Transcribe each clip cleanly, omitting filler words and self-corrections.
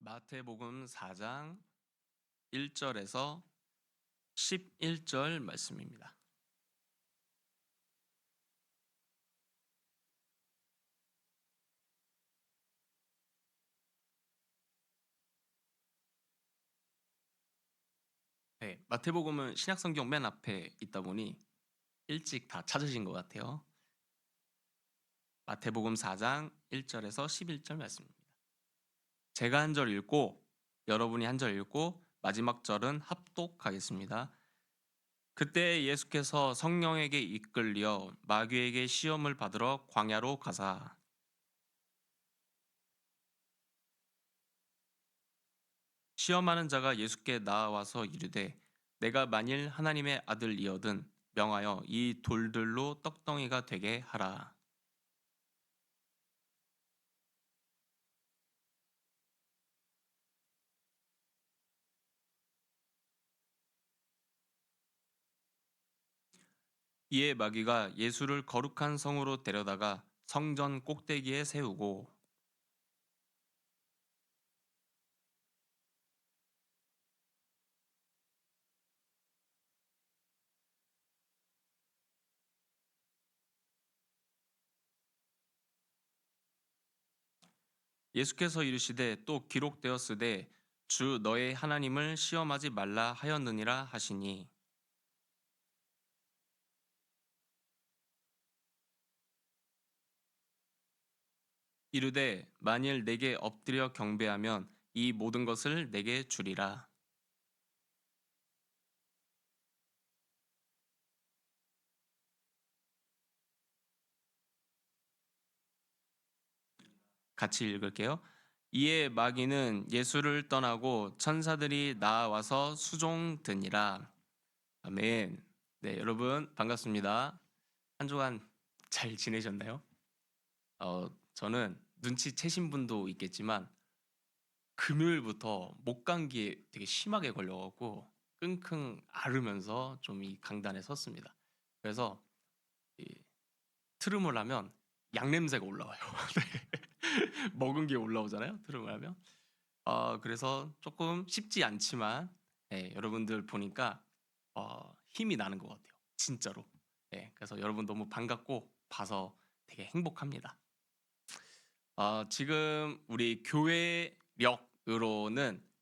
마태복음 4장 1절에서 11절 말씀입니다. 네, 마태복음은 신약성경 맨 앞에 있다 보니 일찍 다 찾으신 것 같아요. 마태복음 4장 1절에서 11절 말씀입니다. 제가 한 절 읽고 여러분이 한 절 읽고 마지막 절은 합독하겠습니다. 그때 예수께서 성령에게 이끌려 마귀에게 시험을 받으러 광야로 가사 시험하는 자가 예수께 나와서 이르되 내가 만일 하나님의 아들이거든 명하여 이 돌들로 떡덩이가 되게 하라. 이에 마귀가 예수를 거룩한 성으로 데려다가 성전 꼭대기에 세우고 예수께서 이르시되 또 기록되었으되 주 너의 하나님을 시험하지 말라 하였느니라 하시니 이르되 만일 내게 엎드려 경배하면 이 모든 것을 내게 주리라. 같이 읽을게요. 이에 마귀는 예수를 떠나고 천사들이 나와서 수종드니라. 아멘. 네, 여러분 반갑습니다. 한 주간 잘 지내셨나요? 저는 눈치채신 분도 있겠지만 금요일부터 목 감기에 되게 심하게 걸려갖고 끙끙 앓으면서 좀 이 강단에 섰습니다. 그래서 이 트름을 하면 약 냄새가 올라와요. 네. 먹은 게 올라오잖아요. 트름을 하면. 그래서 조금 쉽지 않지만 여러분들 보니까 힘이 나는 것 같아요. 진짜로. 그래서 여러분 너무 반갑고 봐서 되게 행복합니다. 지금 우리 교회력으로는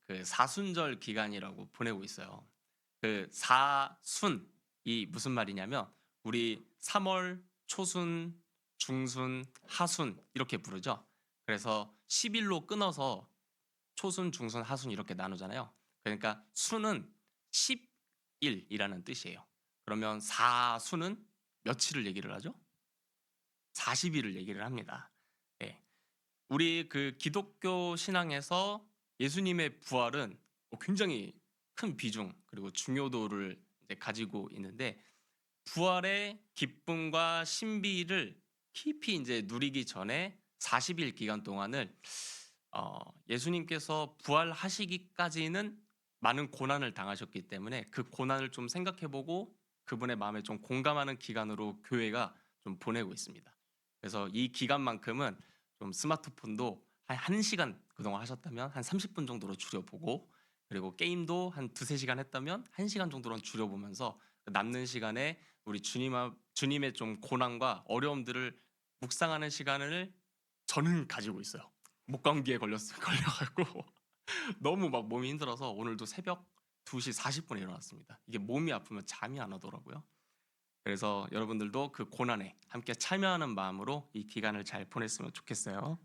그 사순절 기간이라고 보내고 있어요. 그 사순이 무슨 말이냐면 우리 3월 초순, 중순, 하순 이렇게 부르죠. 그래서 10일로 끊어서 초순, 중순, 하순 이렇게 나누잖아요. 그러니까 순은 10일이라는 뜻이에요. 그러면 사순은 며칠을 얘기를 하죠? 40일을 얘기를 합니다. 예. 우리 그 기독교 신앙에서 예수님의 부활은 굉장히 큰 비중 그리고 중요도를 이제 가지고 있는데 부활의 기쁨과 신비를 깊이 이제 누리기 전에 40일 기간 동안을 예수님께서 부활하시기까지는 많은 고난을 당하셨기 때문에 그 고난을 좀 생각해보고 그분의 마음에 좀 공감하는 기간으로 교회가 좀 보내고 있습니다. 그래서 이 기간만큼은 좀 스마트폰도 한 1시간 그동안 하셨다면 한 30분 정도로 줄여보고 그리고 게임도 한 두세 시간 했다면 1시간 정도로 줄여보면서 남는 시간에 우리 주님의 좀 고난과 어려움들을 묵상하는 시간을 저는 가지고 있어요. 목감기에 걸려가지고 너무 막 몸이 힘들어서 오늘도 새벽 2시 40분에 일어났습니다. 이게 몸이 아프면 잠이 안 오더라고요. 그래서 여러분들도 그 고난에 함께 참여하는 마음으로 이 기간을 잘 보냈으면 좋겠어요.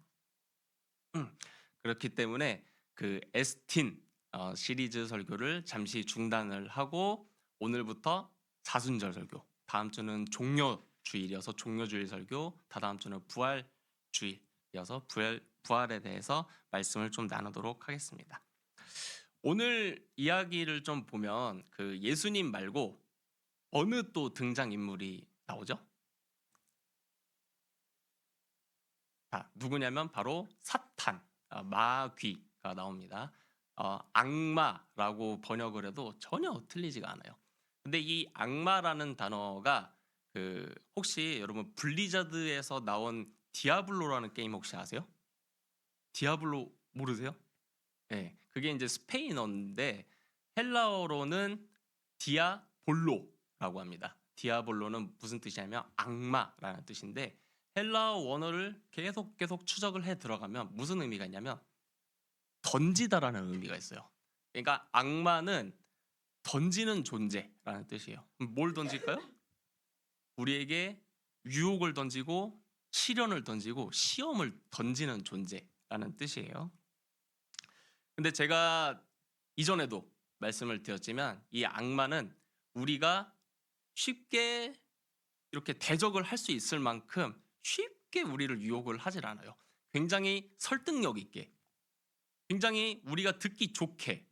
그렇기 때문에 그 에스틴 시리즈 설교를 잠시 중단을 하고 오늘부터 사순절 설교, 다음 주는 종료주일이어서 종료주일 설교, 다다음 주는 부활주일이어서 부활에 대해서 말씀을 좀 나누도록 하겠습니다. 오늘 이야기를 좀 보면 그 예수님 말고 어느 또 등장인물이 나오죠? 누구냐면 바로 사탄, 마귀가 나옵니다. 악마라고 번역을 해도 전혀 틀리지가 않아요. 근데 이 악마라는 단어가 그 혹시 여러분 블리자드에서 나온 디아블로라는 게임 혹시 아세요? 디아블로 모르세요? 예, 그게 이제 스페인어인데 헬라어로는 디아볼로라고 합니다. 디아볼로는 무슨 뜻이냐면 악마라는 뜻인데 헬라어 원어를 계속 추적을 해 들어가면 무슨 의미가 있냐면 던지다라는 의미가 있어요. 그러니까 악마는 던지는 존재라는 뜻이에요. 뭘 던질까요? 우리에게 유혹을 던지고 시련을 던지고 시험을 던지는 존재라는 뜻이에요. 근데 제가 이전에도 말씀을 드렸지만 이 악마는 우리가 쉽게 이렇게 대적을 할 수 있을 만큼 쉽게 우리를 유혹을 하질 않아요. 굉장히 설득력 있게, 굉장히 우리가 듣기 좋게,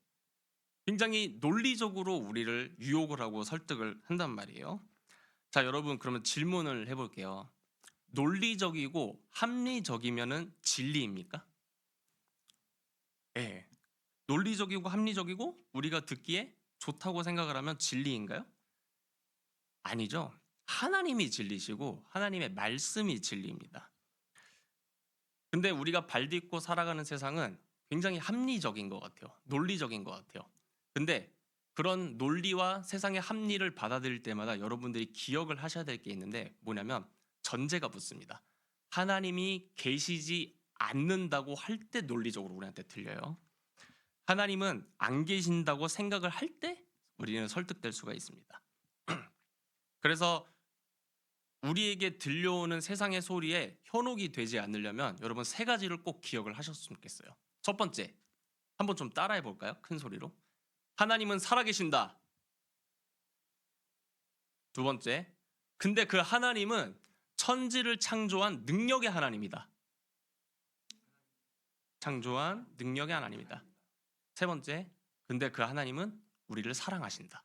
굉장히 논리적으로 우리를 유혹을 하고 설득을 한단 말이에요. 자, 여러분 그러면 질문을 해볼게요. 논리적이고 합리적이면은 진리입니까? 예. 논리적이고 합리적이고 우리가 듣기에 좋다고 생각을 하면 진리인가요? 아니죠. 하나님이 진리시고 하나님의 말씀이 진리입니다. 근데 우리가 발딛고 살아가는 세상은 굉장히 합리적인 것 같아요. 논리적인 것 같아요. 근데 그런 논리와 세상의 합리를 받아들일 때마다 여러분들이 기억을 하셔야 될 게 있는데 뭐냐면 전제가 붙습니다. 하나님이 계시지 않는다고 할 때 논리적으로 우리한테 들려요. 하나님은 안 계신다고 생각을 할 때 우리는 설득될 수가 있습니다. 그래서 우리에게 들려오는 세상의 소리에 현혹이 되지 않으려면 여러분 세 가지를 꼭 기억을 하셨으면 좋겠어요. 첫 번째, 한번 좀 따라해 볼까요? 큰 소리로. 하나님은 살아계신다. 두 번째, 근데 그 하나님은 천지를 창조한 능력의 하나님이다. 창조한 능력의 하나님이다. 세 번째, 근데 그 하나님은 우리를 사랑하신다.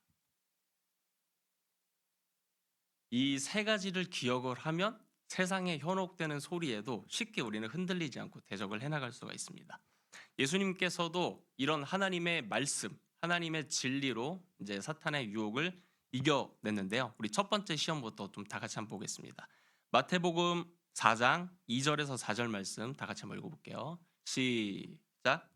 이 세 가지를 기억을 하면 세상에 현혹되는 소리에도 쉽게 우리는 흔들리지 않고 대적을 해나갈 수가 있습니다. 예수님께서도 이런 하나님의 말씀, 하나님의 진리로 이제 사탄의 유혹을 이겨냈는데요. 우리 첫 번째 시험부터 좀 다 같이 한번 보겠습니다. 마태복음 4장 2절에서 4절 말씀 다 같이 한번 읽어볼게요. 시작.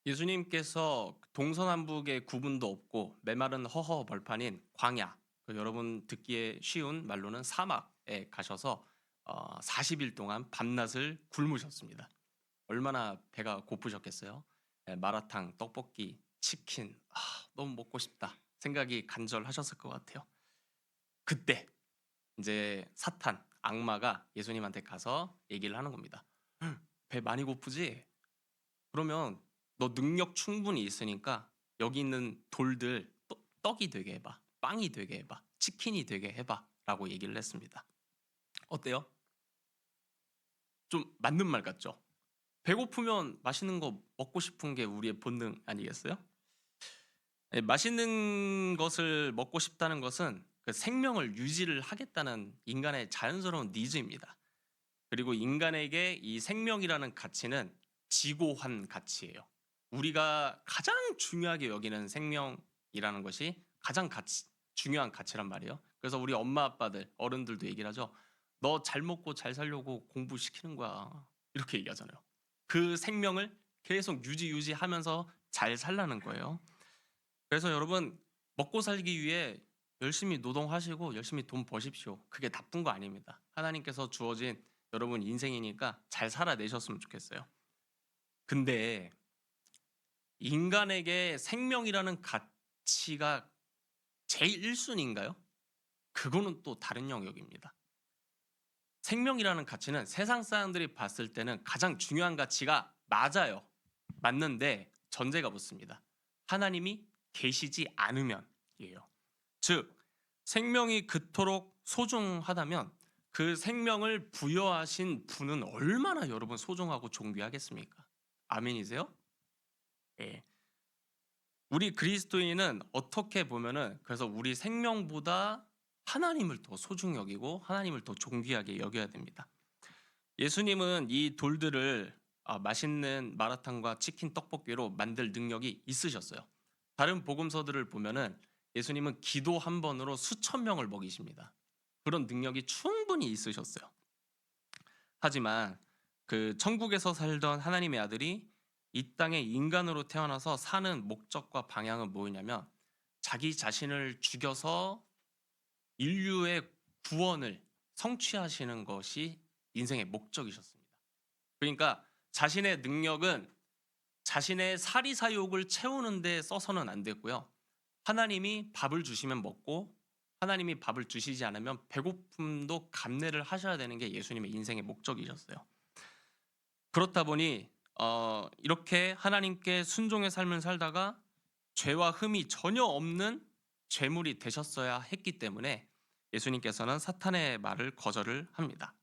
예수님께서 동서남북의 구분도 없고 메마른 허허 벌판인 광야, 여러분 듣기에 쉬운 말로는 사막에 가셔서 40일 동안 밤낮을 굶으셨습니다. 얼마나 배가 고프셨겠어요? 마라탕, 떡볶이, 치킨, 너무 먹고 싶다 생각이 간절하셨을 것 같아요. 그때 이제 사탄, 악마가 예수님한테 가서 얘기를 하는 겁니다. 배 많이 고프지? 그러면 너 능력 충분히 있으니까 여기 있는 돌들 떡이 되게 해봐. 빵이 되게 해봐. 치킨이 되게 해봐. 라고 얘기를 했습니다. 어때요? 좀 맞는 말 같죠? 배고프면 맛있는 거 먹고 싶은 게 우리의 본능 아니겠어요? 네, 맛있는 것을 먹고 싶다는 것은 그 생명을 유지를 하겠다는 인간의 자연스러운 니즈입니다. 그리고 인간에게 이 생명이라는 가치는 지고한 가치예요. 우리가 가장 중요하게 여기는 생명이라는 것이 가장 중요한 가치란 말이에요. 그래서 우리 엄마 아빠들 어른들도 얘기를 하죠. 너 잘 먹고 잘 살려고 공부시키는 거야. 이렇게 얘기하잖아요. 그 생명을 계속 유지하면서 잘 살라는 거예요. 그래서 여러분 먹고 살기 위해 열심히 노동하시고 열심히 돈 버십시오. 그게 나쁜 거 아닙니다. 하나님께서 주어진 여러분 인생이니까 잘 살아내셨으면 좋겠어요. 근데 인간에게 생명이라는 가치가 제일 1순위인가요? 그거는 또 다른 영역입니다. 생명이라는 가치는 세상 사람들이 봤을 때는 가장 중요한 가치가 맞아요. 맞는데 전제가 붙습니다. 하나님이 계시지 않으면이에요. 즉 생명이 그토록 소중하다면 그 생명을 부여하신 분은 얼마나 여러분 소중하고 존귀하겠습니까? 아멘이세요? 예. 우리 그리스도인은 어떻게 보면은 그래서 우리 생명보다 하나님을 더 소중히 여기고 하나님을 더 존귀하게 여겨야 됩니다. 예수님은 이 돌들을 맛있는 마라탕과 치킨 떡볶이로 만들 능력이 있으셨어요. 다른 복음서들을 보면은 예수님은 기도 한 번으로 수천 명을 먹이십니다. 그런 능력이 충분히 있으셨어요. 하지만 그 천국에서 살던 하나님의 아들이 이 땅에 인간으로 태어나서 사는 목적과 방향은 뭐였냐면 자기 자신을 죽여서 인류의 구원을 성취하시는 것이 인생의 목적이셨습니다. 그러니까 자신의 능력은 자신의 사리사욕을 채우는 데 써서는 안 됐고요. 하나님이 밥을 주시면 먹고 하나님이 밥을 주시지 않으면 배고픔도 감내를 하셔야 되는 게 예수님의 인생의 목적이셨어요. 그렇다 보니 이렇게 하나님께 순종의 삶을 살다가 죄와 흠이 전혀 없는 죄물이 되셨어야 했기 때문에 예수님께서는 사탄의 말을 거절을 합니다.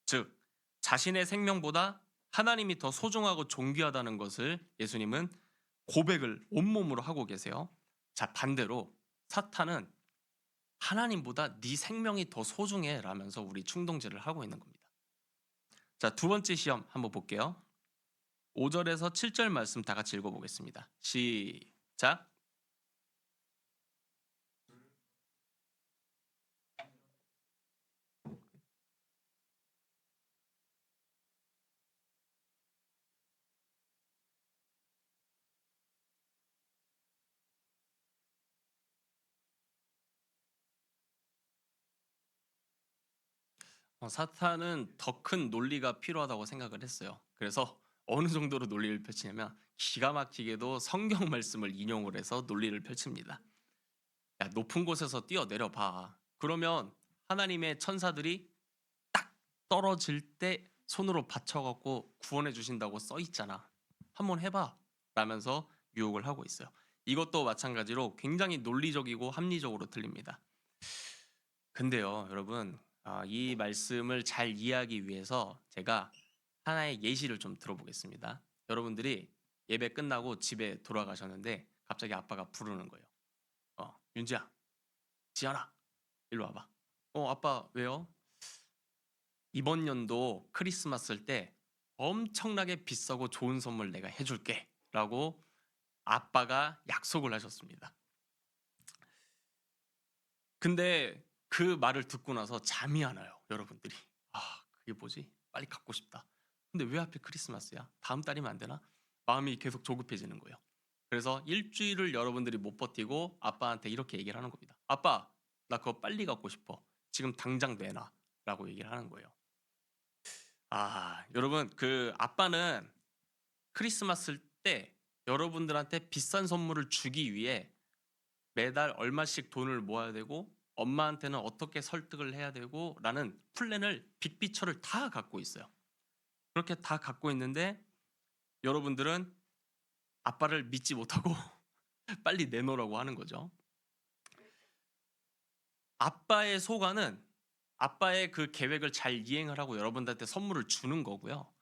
즉 자신의 생명보다 하나님이 더 소중하고 존귀하다는 것을 예수님은 고백을 온몸으로 하고 계세요. 자, 반대로 사탄은 하나님보다 네 생명이 더 소중해 라면서 우리 충동질을 하고 있는 겁니다. 자, 두 번째 시험 한번 볼게요. 5절에서 7절 말씀 다 같이 읽어보겠습니다. 시작. 사탄은 더 큰 논리가 필요하다고 생각을 했어요. 그래서 어느 정도로 논리를 펼치냐면 기가 막히게도 성경 말씀을 인용을 해서 논리를 펼칩니다. 야, 높은 곳에서 뛰어내려 봐. 그러면 하나님의 천사들이 딱 떨어질 때 손으로 받쳐갖고 구원해 주신다고 써 있잖아. 한번 해봐. 라면서 유혹을 하고 있어요. 이것도 마찬가지로 굉장히 논리적이고 합리적으로 들립니다. 근데요, 여러분, 이 말씀을 잘 이해하기 위해서 제가 하나의 예시를 좀 들어보겠습니다. 여러분들이 예배 끝나고 집에 돌아가셨는데 갑자기 아빠가 부르는 거예요. 윤지야, 지연아, 일로 와봐. 아빠 왜요? 이번 연도 크리스마스 때 엄청나게 비싸고 좋은 선물 내가 해줄게 라고 아빠가 약속을 하셨습니다. 근데 그 말을 듣고 나서 잠이 안 와요, 여러분들이. 그게 뭐지? 빨리 갖고 싶다. 근데 왜 하필 크리스마스야? 다음 달이면 안 되나? 마음이 계속 조급해지는 거예요. 그래서 일주일을 여러분들이 못 버티고 아빠한테 이렇게 얘기를 하는 겁니다. 아빠, 나 그거 빨리 갖고 싶어. 지금 당장 내놔. 라고 얘기를 하는 거예요. 여러분, 그 아빠는 크리스마스 때 여러분들한테 비싼 선물을 주기 위해 매달 얼마씩 돈을 모아야 되고 엄마한테는 어떻게 설득을 해야 되고 라는 플랜을 빅피처를 다 갖고 있어요. 그렇게 다 갖고 있는데 여러분들은 아빠를 믿지 못하고 빨리 내놓으라고 하는 거죠. 아빠의 소관은 아빠의 그 계획을 잘 이행을 하고 여러분들한테 선물을 주는 거고요.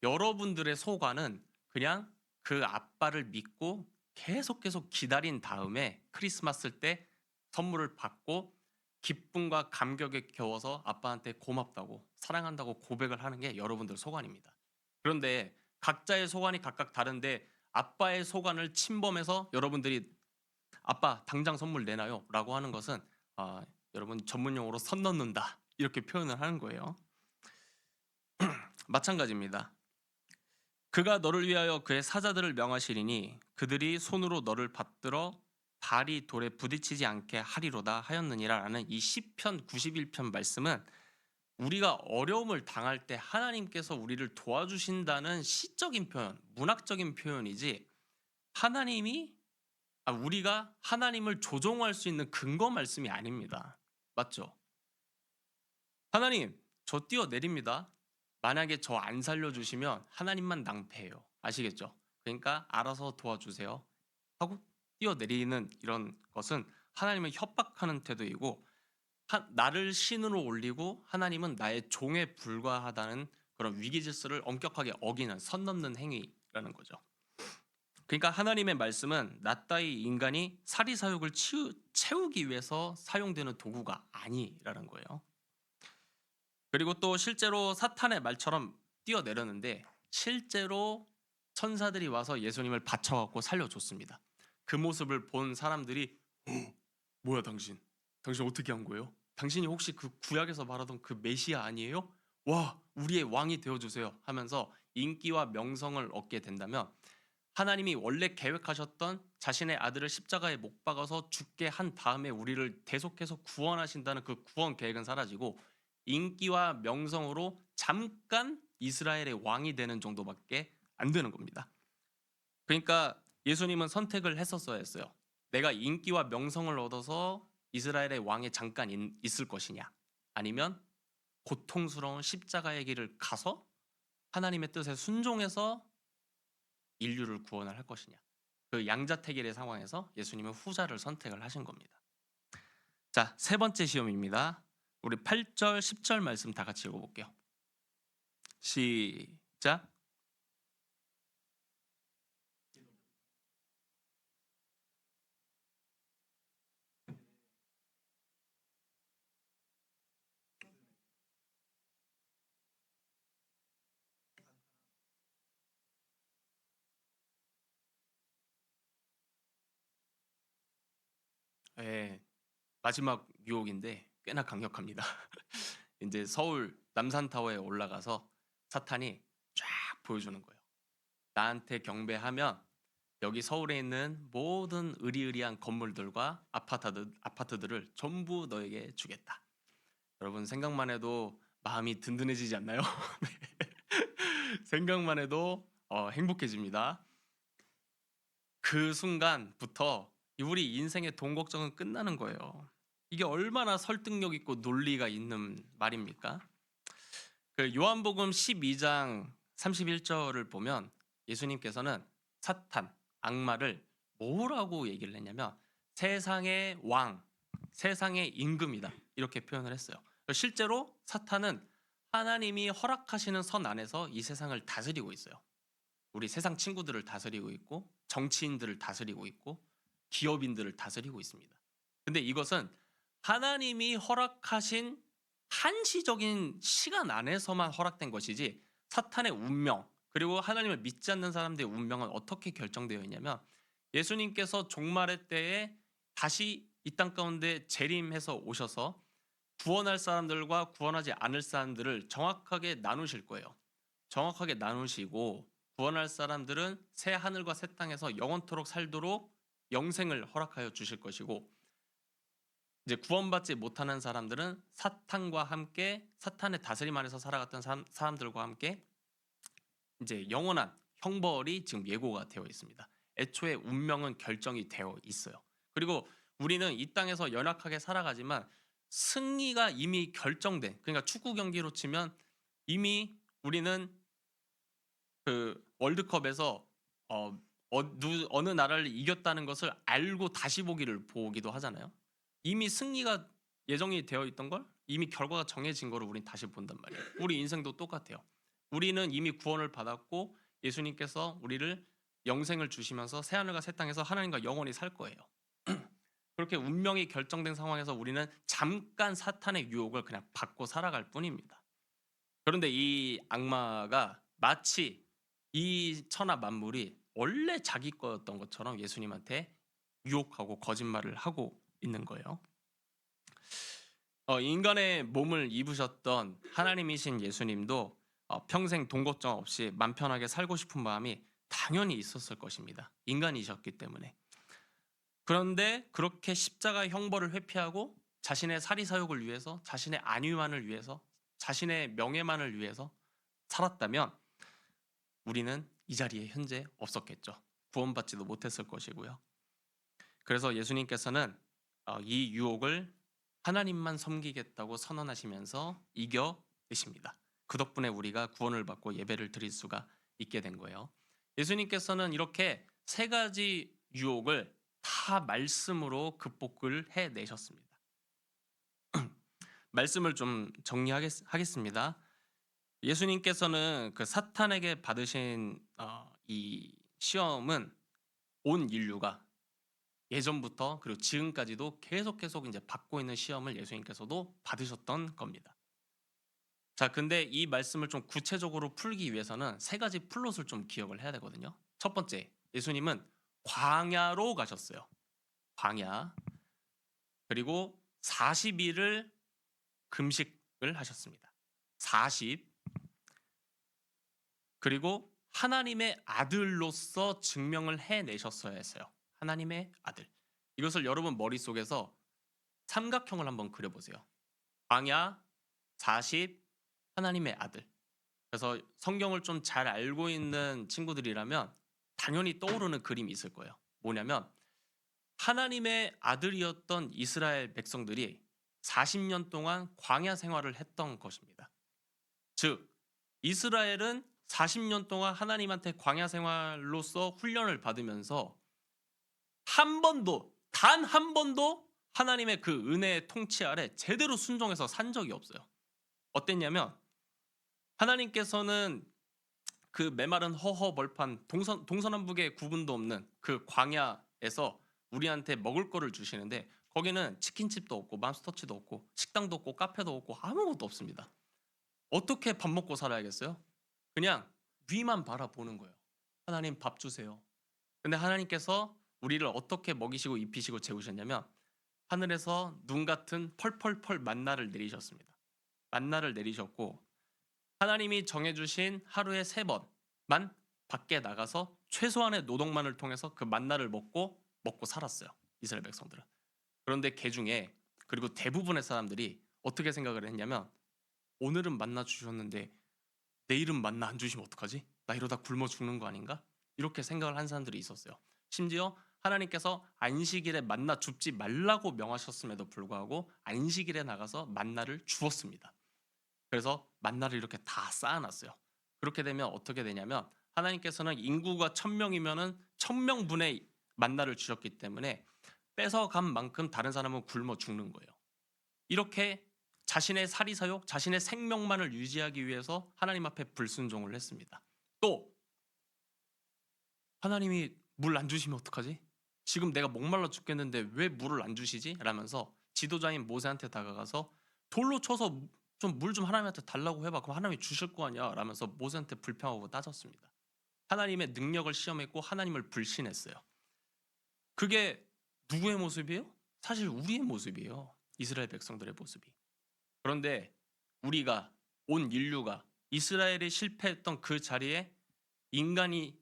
여러분들의 소관은 그냥 그 아빠를 믿고 계속 기다린 다음에 크리스마스 때 선물을 받고 기쁨과 감격에 겨워서 아빠한테 고맙다고 사랑한다고 고백을 하는 게 여러분들 소관입니다. 그런데 각자의 소관이 각각 다른데 아빠의 소관을 침범해서 여러분들이 아빠 당장 선물 내놔요 라고 하는 것은 여러분 전문 용어로 선 넘는다 이렇게 표현을 하는 거예요. 마찬가지입니다. 그가 너를 위하여 그의 사자들을 명하시리니 그들이 손으로 너를 받들어 발이 돌에 부딪히지 않게 하리로다 하였느니라 라는 이 시편 91편 말씀은 우리가 어려움을 당할 때 하나님께서 우리를 도와주신다는 시적인 표현, 문학적인 표현이지 우리가 하나님을 조종할 수 있는 근거 말씀이 아닙니다. 맞죠? 하나님, 저 뛰어내립니다. 만약에 저 안 살려주시면 하나님만 낭패해요. 아시겠죠? 그러니까 알아서 도와주세요. 하고 뛰어내리는 이런 것은 하나님을 협박하는 태도이고 나를 신으로 올리고 하나님은 나의 종에 불과하다는 그런 위기질서를 엄격하게 어기는 선 넘는 행위라는 거죠. 그러니까 하나님의 말씀은 나 따위 인간이 사리사욕을 채우기 위해서 사용되는 도구가 아니라는 거예요. 그리고 또 실제로 사탄의 말처럼 뛰어내렸는데 실제로 천사들이 와서 예수님을 받쳐갖고 살려줬습니다. 그 모습을 본 사람들이 뭐야 당신? 당신 어떻게 한 거예요? 당신이 혹시 그 구약에서 말하던 그 메시아 아니에요? 와, 우리의 왕이 되어주세요 하면서 인기와 명성을 얻게 된다면 하나님이 원래 계획하셨던 자신의 아들을 십자가에 못 박아서 죽게 한 다음에 우리를 계속해서 구원하신다는 그 구원 계획은 사라지고 인기와 명성으로 잠깐 이스라엘의 왕이 되는 정도밖에 안 되는 겁니다. 그러니까 예수님은 선택을 했었어야 했어요. 내가 인기와 명성을 얻어서 이스라엘의 왕에 잠깐 있을 것이냐, 아니면 고통스러운 십자가의 길을 가서 하나님의 뜻에 순종해서 인류를 구원을 할 것이냐. 그 양자택일의 상황에서 예수님은 후자를 선택을 하신 겁니다. 자, 세 번째 시험입니다. 우리 8절, 10절 말씀 다 같이 읽어볼게요. 시작. 예, 마지막 유혹인데 꽤나 강력합니다. 이제 서울 남산타워에 올라가서 사탄이 쫙 보여주는 거예요. 나한테 경배하면 여기 서울에 있는 모든 으리으리한 건물들과 아파트들을 전부 너에게 주겠다. 여러분 생각만 해도 마음이 든든해지지 않나요? 생각만 해도 행복해집니다. 그 순간부터 우리 인생의 돈 걱정은 끝나는 거예요. 이게 얼마나 설득력 있고 논리가 있는 말입니까? 그 요한복음 12장 31절을 보면 예수님께서는 사탄, 악마를 뭐라고 얘기를 했냐면 세상의 왕, 세상의 임금이다. 이렇게 표현을 했어요. 실제로 사탄은 하나님이 허락하시는 선 안에서 이 세상을 다스리고 있어요. 우리 세상 친구들을 다스리고 있고 정치인들을 다스리고 있고 기업인들을 다스리고 있습니다. 근데 이것은 하나님이 허락하신 한시적인 시간 안에서만 허락된 것이지 사탄의 운명 그리고 하나님을 믿지 않는 사람들의 운명은 어떻게 결정되어 있냐면 예수님께서 종말의 때에 다시 이 땅 가운데 재림해서 오셔서 구원할 사람들과 구원하지 않을 사람들을 정확하게 나누실 거예요. 정확하게 나누시고 구원할 사람들은 새 하늘과 새 땅에서 영원토록 살도록 영생을 허락하여 주실 것이고 이제 구원받지 못하는 사람들은 사탄과 함께 사탄의 다스림 안에서 살아갔던 사람들과 함께 이제 영원한 형벌이 지금 예고가 되어 있습니다. 애초에 운명은 결정이 되어 있어요. 그리고 우리는 이 땅에서 연약하게 살아가지만 승리가 이미 결정된 그러니까 축구 경기로 치면 이미 우리는 그 월드컵에서 어느 나라를 이겼다는 것을 알고 다시 보기도 하잖아요. 이미 승리가 예정이 되어 있던 걸 이미 결과가 정해진 거를 우린 다시 본단 말이에요. 우리 인생도 똑같아요. 우리는 이미 구원을 받았고 예수님께서 우리를 영생을 주시면서 새하늘과 새 땅에서 하나님과 영원히 살 거예요. 그렇게 운명이 결정된 상황에서 우리는 잠깐 사탄의 유혹을 그냥 받고 살아갈 뿐입니다. 그런데 이 악마가 마치 이 천하 만물이 원래 자기 거였던 것처럼 예수님한테 유혹하고 거짓말을 하고 있는 거예요. 인간의 몸을 입으셨던 하나님이신 예수님도 평생 돈 걱정 없이 맘 편하게 살고 싶은 마음이 당연히 있었을 것입니다. 인간이셨기 때문에. 그런데 그렇게 십자가 형벌을 회피하고 자신의 사리사욕을 위해서 자신의 안위만을 위해서 자신의 명예만을 위해서 살았다면 우리는 이 자리에 현재 없었겠죠. 구원받지도 못했을 것이고요. 그래서 예수님께서는 이 유혹을 하나님만 섬기겠다고 선언하시면서 이겨내십니다. 그 덕분에 우리가 구원을 받고 예배를 드릴 수가 있게 된 거예요. 예수님께서는 이렇게 세 가지 유혹을 다 말씀으로 극복을 해내셨습니다. 말씀을 좀 정리하겠습니다. 예수님께서는 그 사탄에게 받으신 이 시험은 온 인류가 예전부터 그리고 지금까지도 계속 이제 받고 있는 시험을 예수님께서도 받으셨던 겁니다. 자, 근데 이 말씀을 좀 구체적으로 풀기 위해서는 세 가지 플롯을 좀 기억을 해야 되거든요. 첫 번째, 예수님은 광야로 가셨어요. 광야. 그리고 40일을 금식을 하셨습니다. 40. 그리고 하나님의 아들로서 증명을 해내셨어야 했어요. 하나님의 아들. 이것을 여러분 머릿속에서 삼각형을 한번 그려보세요. 광야, 40, 하나님의 아들. 그래서 성경을 좀 잘 알고 있는 친구들이라면 당연히 떠오르는 그림이 있을 거예요. 뭐냐면 하나님의 아들이었던 이스라엘 백성들이 40년 동안 광야 생활을 했던 것입니다. 즉, 이스라엘은 40년 동안 하나님한테 광야 생활로서 훈련을 받으면서 한 번도, 단 한 번도 하나님의 그 은혜의 통치 아래 제대로 순종해서 산 적이 없어요. 어땠냐면 하나님께서는 그 메마른 허허 벌판 동서남북의 구분도 없는 그 광야에서 우리한테 먹을 거를 주시는데 거기는 치킨집도 없고 맘스터치도 없고 식당도 없고 카페도 없고 아무것도 없습니다. 어떻게 밥 먹고 살아야겠어요? 그냥 위만 바라보는 거예요. 하나님 밥 주세요. 근데 하나님께서 우리를 어떻게 먹이시고 입히시고 재우셨냐면 하늘에서 눈 같은 펄펄펄 만나를 내리셨습니다. 만나를 내리셨고 하나님이 정해주신 하루에 3번만 밖에 나가서 최소한의 노동만을 통해서 그 만나를 먹고 살았어요. 이스라엘 백성들은. 그런데 그 중에 그리고 대부분의 사람들이 어떻게 생각을 했냐면 오늘은 만나 주셨는데 내일은 만나 안 주시면 어떡하지? 나 이러다 굶어 죽는 거 아닌가? 이렇게 생각을 한 사람들이 있었어요. 심지어 하나님께서 안식일에 만나 줍지 말라고 명하셨음에도 불구하고 안식일에 나가서 만나를 주었습니다. 그래서 만나를 이렇게 다 쌓아놨어요. 그렇게 되면 어떻게 되냐면 하나님께서는 인구가 1000명이면은 1000명분의 만나를 주셨기 때문에 뺏어간 만큼 다른 사람은 굶어 죽는 거예요. 이렇게 자신의 사리사욕, 자신의 생명만을 유지하기 위해서 하나님 앞에 불순종을 했습니다. 또 하나님이 물 안 주시면 어떡하지? 지금 내가 목말라 죽겠는데 왜 물을 안 주시지? 라면서 지도자인 모세한테 다가가서 돌로 쳐서 좀 물 좀 하나님한테 달라고 해봐. 그럼 하나님이 주실 거 아니야? 라면서 모세한테 불평하고 따졌습니다. 하나님의 능력을 시험했고 하나님을 불신했어요. 그게 누구의 모습이에요? 사실 우리의 모습이에요. 이스라엘 백성들의 모습이. 그런데 우리가 온 인류가 이스라엘이 실패했던 그 자리에 인간이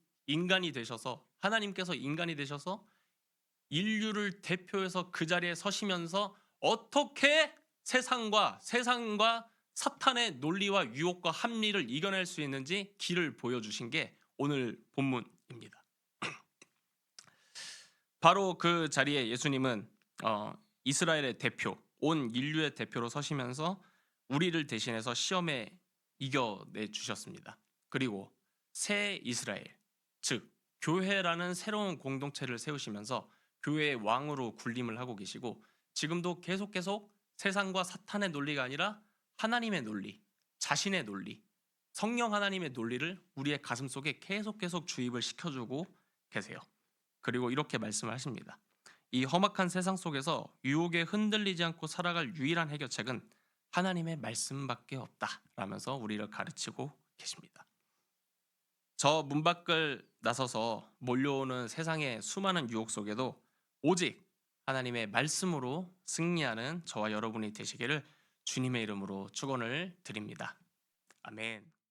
되셔서 하나님께서 인간이 되셔서 인류를 대표해서 그 자리에 서시면서 어떻게 세상과 사탄의 논리와 유혹과 합리를 이겨낼 수 있는지 길을 보여주신 게 오늘 본문입니다. 바로 그 자리에 예수님은 이스라엘의 대표, 온 인류의 대표로 서시면서 우리를 대신해서 시험에 이겨내 주셨습니다. 그리고 새 이스라엘, 즉 교회라는 새로운 공동체를 세우시면서 교회의 왕으로 군림을 하고 계시고 지금도 계속 세상과 사탄의 논리가 아니라 하나님의 논리, 자신의 논리, 성령 하나님의 논리를 우리의 가슴 속에 계속 주입을 시켜주고 계세요. 그리고 이렇게 말씀을 하십니다. 이 험악한 세상 속에서 유혹에 흔들리지 않고 살아갈 유일한 해결책은 하나님의 말씀밖에 없다 라면서 우리를 가르치고 계십니다. 저 문 밖을 나서서 몰려오는 세상의 수많은 유혹 속에도 오직 하나님의 말씀으로 승리하는 저와 여러분이 되시기를 주님의 이름으로 축원을 드립니다. 아멘.